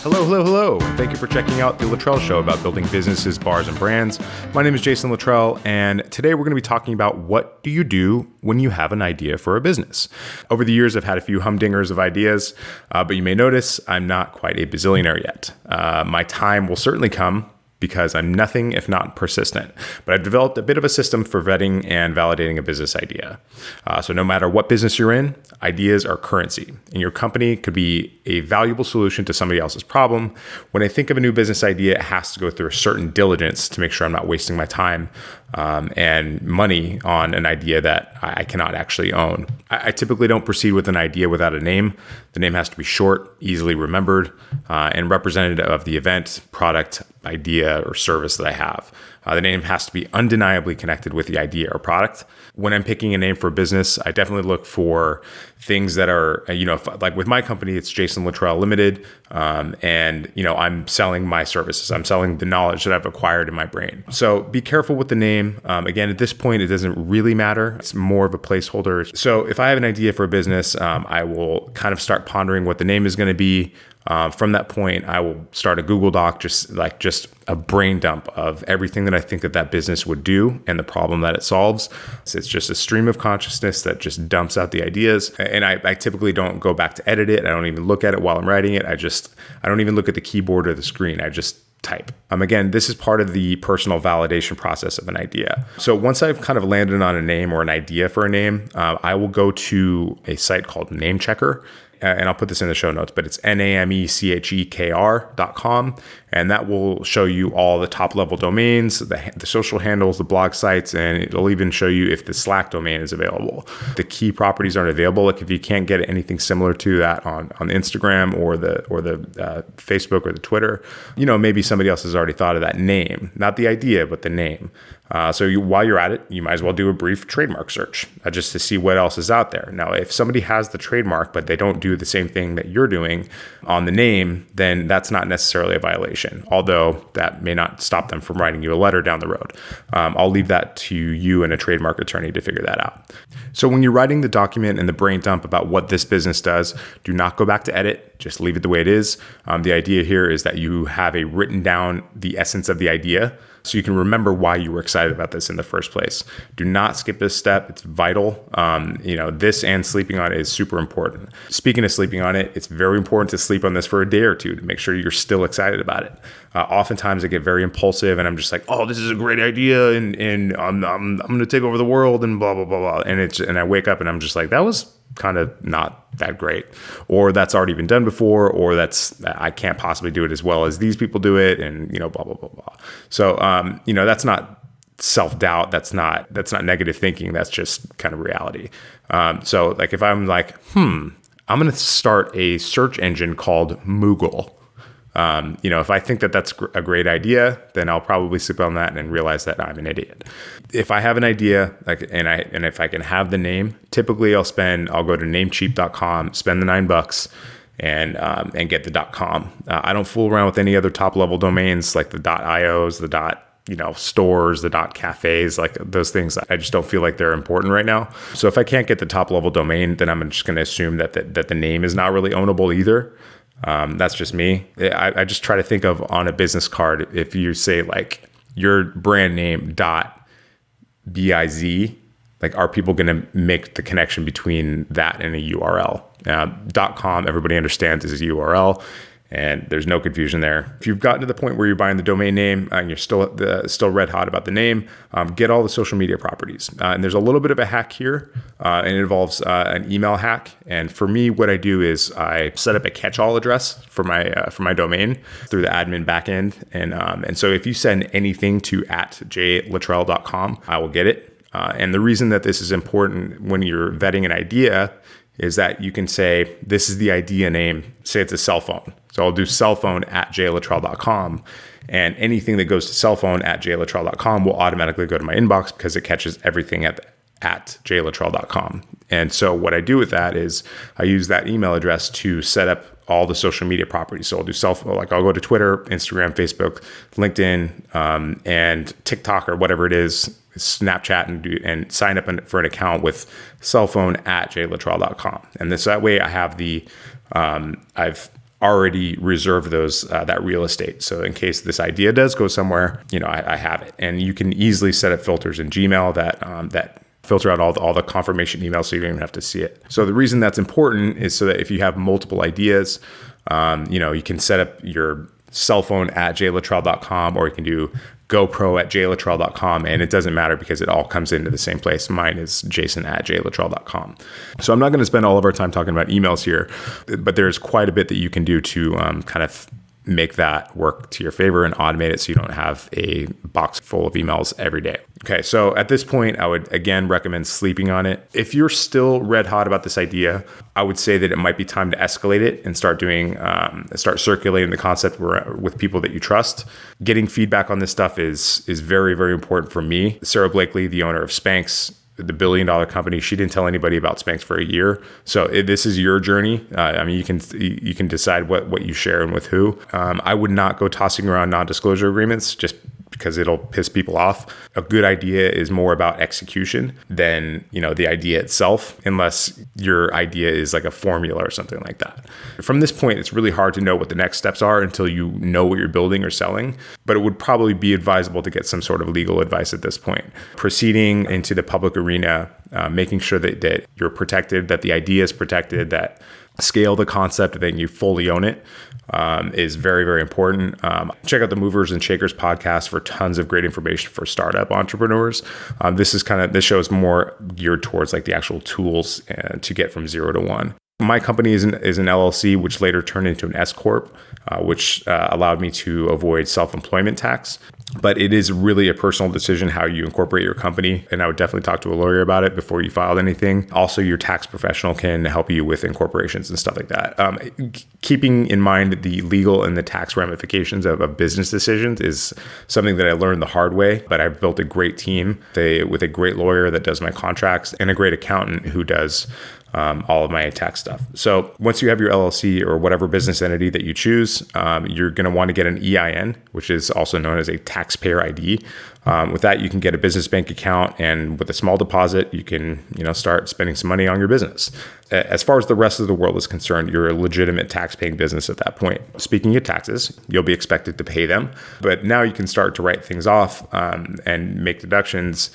Hello, hello, hello. Thank you for checking out the Luttrell Show about building businesses, bars, and brands. My name is Jason Luttrell, and today we're going to be talking about what do you do when you have an idea for a business. Over the years, I've had a few humdingers of ideas, but you may notice I'm not quite a bazillionaire yet. My time will certainly come because I'm nothing if not persistent. But I've developed a bit of a system for vetting and validating a business idea. So no matter what business you're in, ideas are currency. And your company could be a valuable solution to somebody else's problem. When I think of a new business idea, it has to go through a certain diligence to make sure I'm not wasting my time and money on an idea that I cannot actually own. I typically don't proceed with an idea without a name. The name has to be short, easily remembered, and representative of the event, product, idea, or service that I have. The name has to be undeniably connected with the idea or product. When I'm picking a name for a business, I definitely look for things that are, like with my company, it's Jason Luttrell Limited. And I'm selling my services. I'm selling the knowledge that I've acquired in my brain. So be careful with the name. Again, at this point, it doesn't really matter. It's more of a placeholder. So if I have an idea for a business, I will kind of start pondering what the name is going to be. From that point, I will start a Google Doc, just a brain dump of everything that I think that business would do and the problem that it solves. So it's just a stream of consciousness that just dumps out the ideas. And I typically don't go back to edit it. I don't even look at it while I'm writing it. I don't even look at the keyboard or the screen. I just type. Again, this is part of the personal validation process of an idea. So once I've kind of landed on a name or an idea for a name, I will go to a site called Name Checker. And I'll put this in the show notes, but it's namechekr.com. And that will show you all the top level domains, the social handles, the blog sites, and it'll even show you if the Slack domain is available. The key properties aren't available. Like if you can't get anything similar to that on Instagram or the Facebook or the Twitter, maybe somebody else has already thought of that name, not the idea, but the name. So while you're at it, you might as well do a brief trademark search just to see what else is out there. Now, if somebody has the trademark, but they don't do the same thing that you're doing on the name, then that's not necessarily a violation, although that may not stop them from writing you a letter down the road. I'll leave that to you and a trademark attorney to figure that out. So when you're writing the document and the brain dump about what this business does, do not go back to edit. Just leave it the way it is. The idea here is that you have written down the essence of the idea, so you can remember why you were excited about this in the first place. Do not skip this step. It's vital. This and sleeping on it is super important. Speaking of sleeping on it, it's very important to sleep on this for a day or two to make sure you're still excited about it. Oftentimes I get very impulsive and I'm just like, oh, this is a great idea and I'm going to take over the world and blah, blah, blah, blah. And I wake up and I'm just like, that was kind of not that great, or that's already been done before, or I can't possibly do it as well as these people do it, and blah, blah, blah, blah. So that's not self-doubt, that's not negative thinking, that's just kind of reality. So like if I'm like, I'm going to start a search engine called Moogle. If I think that that's a great idea, then I'll probably sleep on that and realize that I'm an idiot. If I have an idea, and if I can have the name, typically I'll go to namecheap.com, spend the $9 and get the .com. I don't fool around with any other top level domains like the .ios, the stores, the .cafes, like those things. I just don't feel like they're important right now. So if I can't get the top level domain, then I'm just going to assume that the name is not really ownable either. That's just me. I just try to think of on a business card, if you say like your brand name .biz, like are people going to make the connection between that and a URL? .com, everybody understands is a URL. And there's no confusion there. If you've gotten to the point where you're buying the domain name and you're still red hot about the name, get all the social media properties. And there's a little bit of a hack here, and it involves an email hack. And for me, what I do is I set up a catch-all address for my domain through the admin backend. And so if you send anything to @jluttrell.com, I will get it. And the reason that this is important when you're vetting an idea is that you can say, this is the idea name, say it's a cell phone. So I'll do cellphone @jluttrell.com, and anything that goes to cellphone @jluttrell.com will automatically go to my inbox because it catches everything at @jluttrell.com. And so what I do with that is I use that email address to set up all the social media properties. So I'll do I'll go to Twitter, Instagram, Facebook, LinkedIn, and TikTok or whatever it is, Snapchat, and sign up for an account with cellphone @jluttrell.com. And that way I have I've already reserved that real estate. So in case this idea does go somewhere, I have it. And you can easily set up filters in Gmail that filter out all the confirmation emails so you don't even have to see it. So the reason that's important is so that if you have multiple ideas, you can set up your cell phone at jlatrell.com, or you can do GoPro at jlatrell.com, and it doesn't matter because it all comes into the same place. Mine is jason at jlatrell.com. So I'm not going to spend all of our time talking about emails here, but there's quite a bit that you can do to kind of make that work to your favor and automate it so you don't have a box full of emails every day. Okay, so at this point, I would again recommend sleeping on it. If you're still red hot about this idea, I would say that it might be time to escalate it and start circulating the concept with people that you trust. Getting feedback on this stuff is very, very important for me. Sarah Blakely, the owner of Spanx, the billion-dollar company, she didn't tell anybody about Spanx for a year. So this is your journey. You can decide what you share and with who. I would not go tossing around non-disclosure agreements just because it'll piss people off. A good idea is more about execution than, the idea itself, unless your idea is like a formula or something like that. From this point, it's really hard to know what the next steps are until you know what you're building or selling, but it would probably be advisable to get some sort of legal advice at this point. Proceeding into the public arena, making sure that you're protected, that the idea is protected, that scale the concept, that you fully own it, is very, very important. Check out the Movers and Shakers podcast for tons of great information for startup entrepreneurs. This show is more geared towards like the actual tools to get from 0 to 1. My company is an LLC, which later turned into an S Corp, which allowed me to avoid self-employment tax. But it is really a personal decision how you incorporate your company. And I would definitely talk to a lawyer about it before you filed anything. Also, your tax professional can help you with incorporations and stuff like that. Keeping in mind the legal and the tax ramifications of business decisions is something that I learned the hard way. But I've built a great team with a great lawyer that does my contracts and a great accountant who does all of my tax stuff. So once you have your LLC or whatever business entity that you choose, you're going to want to get an EIN, which is also known as a taxpayer ID. With that, you can get a business bank account, and with a small deposit, you can start spending some money on your business. As far as the rest of the world is concerned, you're a legitimate tax-paying business at that point. Speaking of taxes, you'll be expected to pay them, but now you can start to write things off and make deductions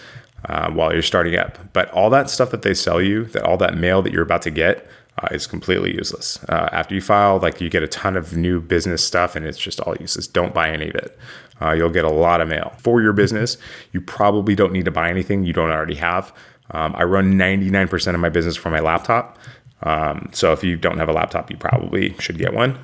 while you're starting up. But all that stuff that they sell you, all that mail that you're about to get, is completely useless. After you file, you get a ton of new business stuff and it's just all useless. Don't buy any of it. You'll get a lot of mail. For your business, you probably don't need to buy anything you don't already have. I run 99% of my business from my laptop. So if you don't have a laptop, you probably should get one.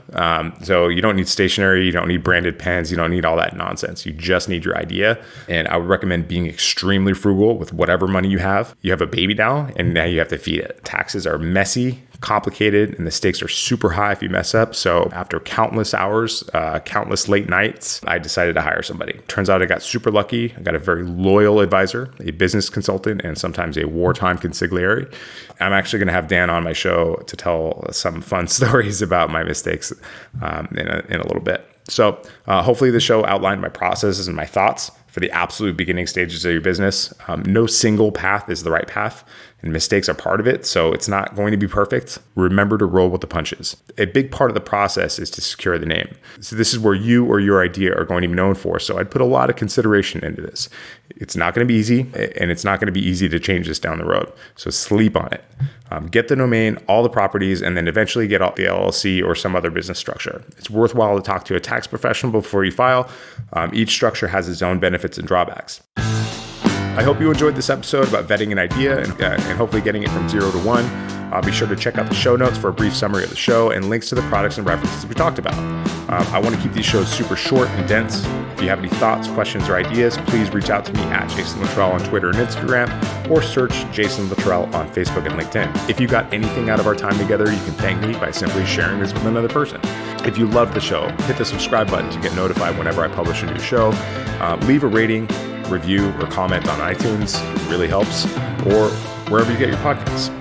So you don't need stationery, you don't need branded pens, you don't need all that nonsense. You just need your idea. And I would recommend being extremely frugal with whatever money you have. You have a baby now, and now you have to feed it. Taxes are messy, complicated, and the stakes are super high if you mess up. So after countless hours, countless late nights, I decided to hire somebody. Turns out I got super lucky. I got a very loyal advisor, a business consultant, and sometimes a wartime consigliere. I'm actually going to have Dan on my show to tell some fun stories about my mistakes in a little bit. So hopefully the show outlined my processes and my thoughts for the absolute beginning stages of your business. No single path is the right path, and mistakes are part of it. So it's not going to be perfect. Remember to roll with the punches. A big part of the process is to secure the name. So this is where you or your idea are going to be known for. So I'd put a lot of consideration into this. It's not going to be easy, and it's not going to be easy to change this down the road. So sleep on it. Get the domain, all the properties, and then eventually get out the LLC or some other business structure. It's worthwhile to talk to a tax professional before you file. Each structure has its own benefits and drawbacks. I hope you enjoyed this episode about vetting an idea and hopefully getting it from 0 to 1. Be sure to check out the show notes for a brief summary of the show and links to the products and references we talked about. I want to keep these shows super short and dense. If you have any thoughts, questions, or ideas, please reach out to me at Jason Luttrell on Twitter and Instagram, or search Jason Luttrell on Facebook and LinkedIn. If you got anything out of our time together, you can thank me by simply sharing this with another person. If you love the show, hit the subscribe button to get notified whenever I publish a new show. Leave a rating, review, or comment on iTunes. It really helps, or wherever you get your podcasts.